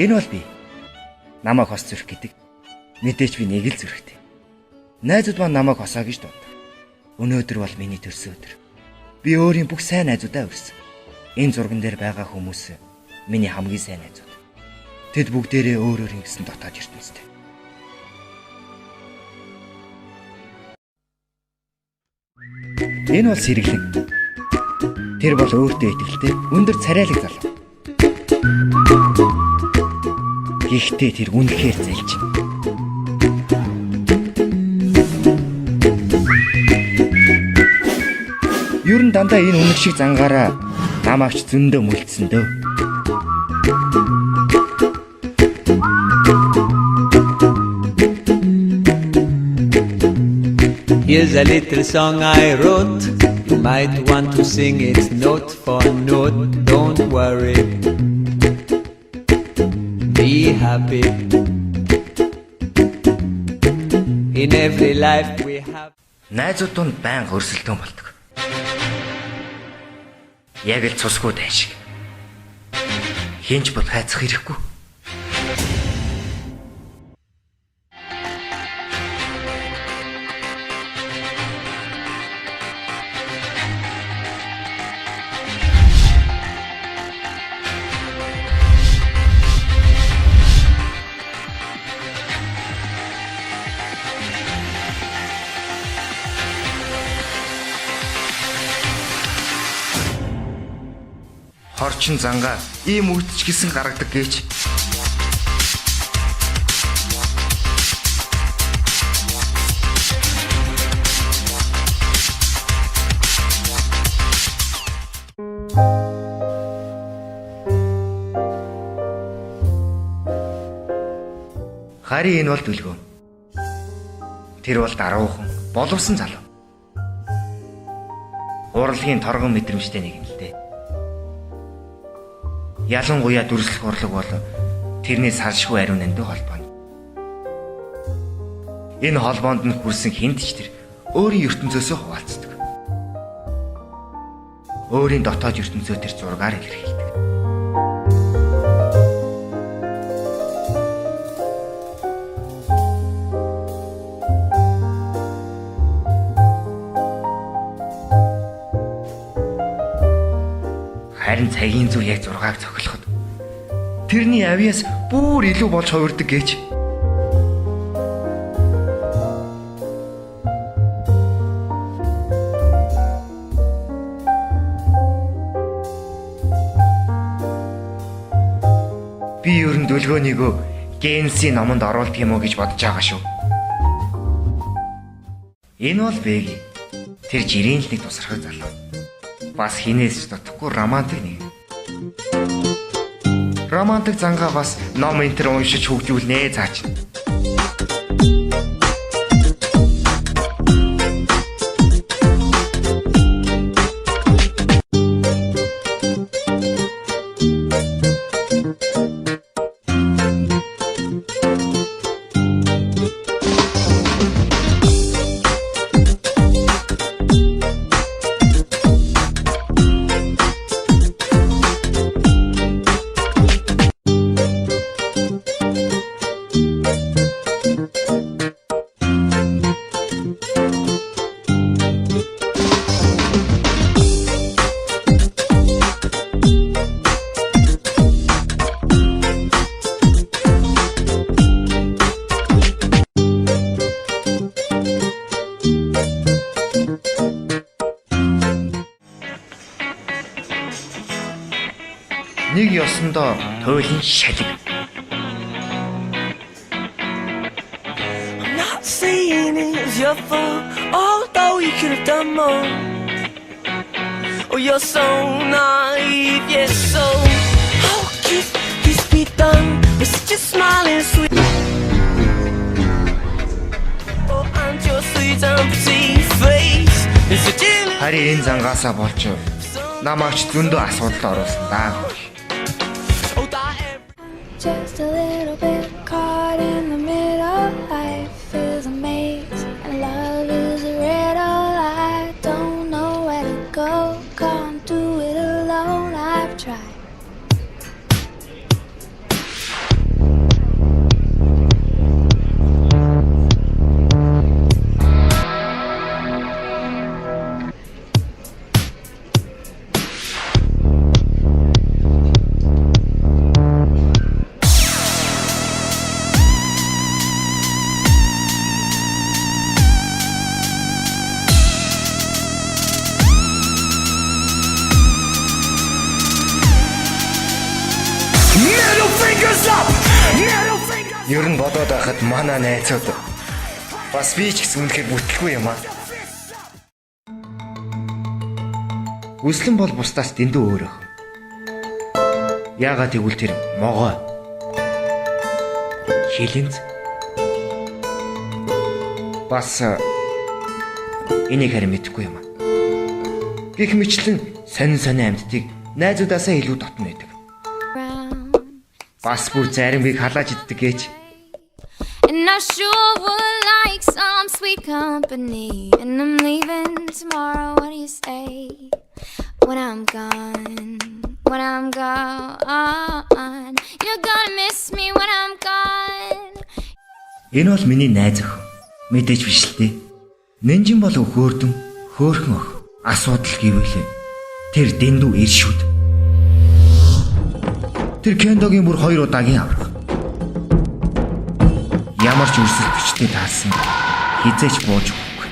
Энэ бол би. Намайг хос зүрх гэдэг. Мэдээч би нэг л зүрхтэй. Найзууд маань намайг хосоо гэж дууддаг. Өнөөдөр бол миний төрсөн өдөр. Би өөрийн бүх сайн найзуудаа өрсөн. Энэ зурган дээр байгаа хүмүүс миний хамгийн сайн найзууд. Тэд бүгдээрээ өөр өөр ингэсэн дотоод ертөнцтэй. Энэ бол сэргэлэн. Тэр бол өөртөө итгэлтэй өндөр царайлаг залуу. Гэхдээ тэр үнэхээр залж байна. Ер нь дандаа энэ үнэг шиг зангаараа намайг ч зөндөө мүлдсэн дөө. Here's a little song I wrote. You might want to sing it note for note. Don't worry. Be happy. In every life we have. Найзууд донд байнга өрсөлдөөн болдог. Яг л цусгүй дай шиг. Хинч бол хайцах хэрэггүй. Хорчин зангаа ийм үтч гисэн гаргадаг гэж. Харин энэ бол дүлгөө. Тэр бол даруухан, боловсон залуу. Урлагийн торгон мэдрэмжтэй нэг юм л дээ. Ялангуяа дүрслэх урлаг бол тэрний салшгүй ариун нандин холбооно. Энэ холбоонд нь хүрсэн хүнд ч тэр өөрийн ертөнцөөсөө хуваалцдаг. Өөрийн дотоод ертөнцөө тэр зургаар илэрхийлдэг. Харин цагийн зүр яг 6-аг цохилоход тэрний авьяас бүр илүү болж хувирдаг гэж. Би ер нь дүлгөөнийгөө Генсийн номонд оруулдаг юм уу гэж бодож байгаа шүү. Энэ бол Бэги. Тэр жирийн л нэг тусрахыг залуу. Бас хинээс ч дутхгүй романтик нэг. Романтик зангаа бас ном энтер уншиж хөгжүүлнэ цаач. Нэг ёсондоо туйлын шалиг. I'm not saying it's your fault, although you could have done more. Oh, you're so naive, yes, so how could this be done with such a smiling sweet? Oh, and your sweet and pretty face is a deal. Харин энэ зангаасаа болж намаач зөндөө асуудалд оруулсан даа. Oh, that Just a little bit caught in the middle. Life is a maze and love is a riddle. I don't know where to go, can't do it alone. I've tried. Ер нь бодоод байхад манай найзууд бас би ч гэсэн үнэхээр бүтэлгүй юм аа. Үслэн бол бусдаас дэндүү өөр ах. Яагаад тэгвэл тэр могой хилэнц бас энийг харин мэдэхгүй юм аа. Гэх мэтлэн сонин амьдтыг найзуудаасаа илүү дотно байдаг. Бас бүр зарим бийг халааж иддэг гэж. And I sure would like some sweet company. And I'm leaving tomorrow, what do you say? When I'm gone, you're gonna miss me when I'm gone. Энэ бол миний найз өх. Мэдээж биш л дээ. Нэнжин бол хөөрдөн, хөөрхөн өх. Асуудал гэвэл тэр дэндүү ир шүд. Тэр Кендогийн бүр 2 удаагийн аврах. Ямар ч өрсөлдөгчтэй таарсан хизээч бууж өгөхгүй.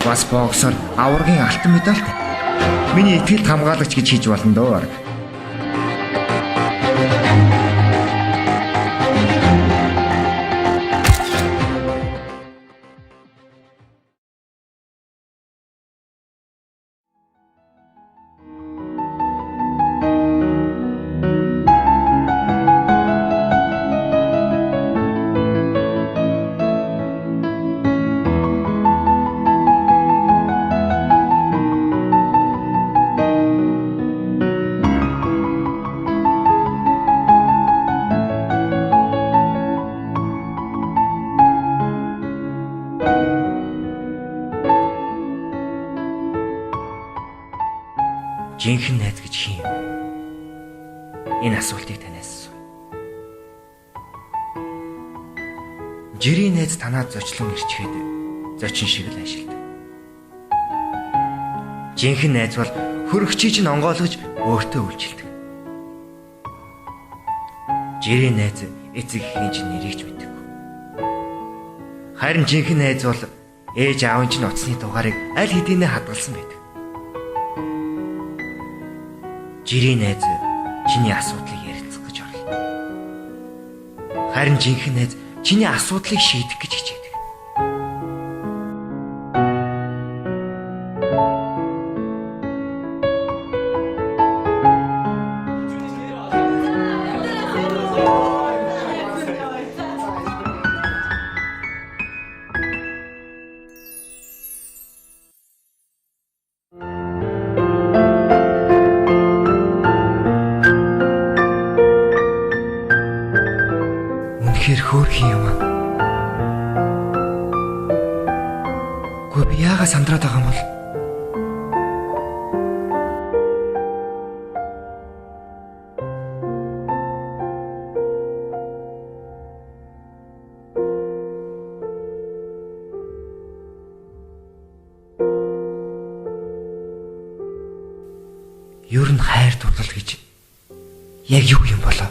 Бас боксер аваргийн алтан медальтай. Миний ихтгэл хамгаалагч гэж хийж болно доо. Жинхэнэ найз гэж хин юм? Энэ асуултыг танаас асуу. Жирийн найз танаад зочлон ирчгээд зочин шиг л ажилтдаг. Жинхэнэ найз бол хөрөгчийг нь онгойлгож өөртөө үйлчилдэг. Жирийн найз эцэг эхийн чинь нэрийг ч мэдэггүй. Харин жинхэнэ найз бол ээж аавын чинь утасны дугаарыг аль хэдийнэ хадгалсан байдаг. Жирийн найз чиний асуудлыг ярилцах гэж орлоо. Харин жинхэнэ найз чиний асуудлыг шийдэх гэж хичээдэг. Үнэхээр хөөрхөн юм аа. Гүр би яагаад сандраад байгаа юм бол? Ер нь хайр дурлал гэж яг юу юм болоо?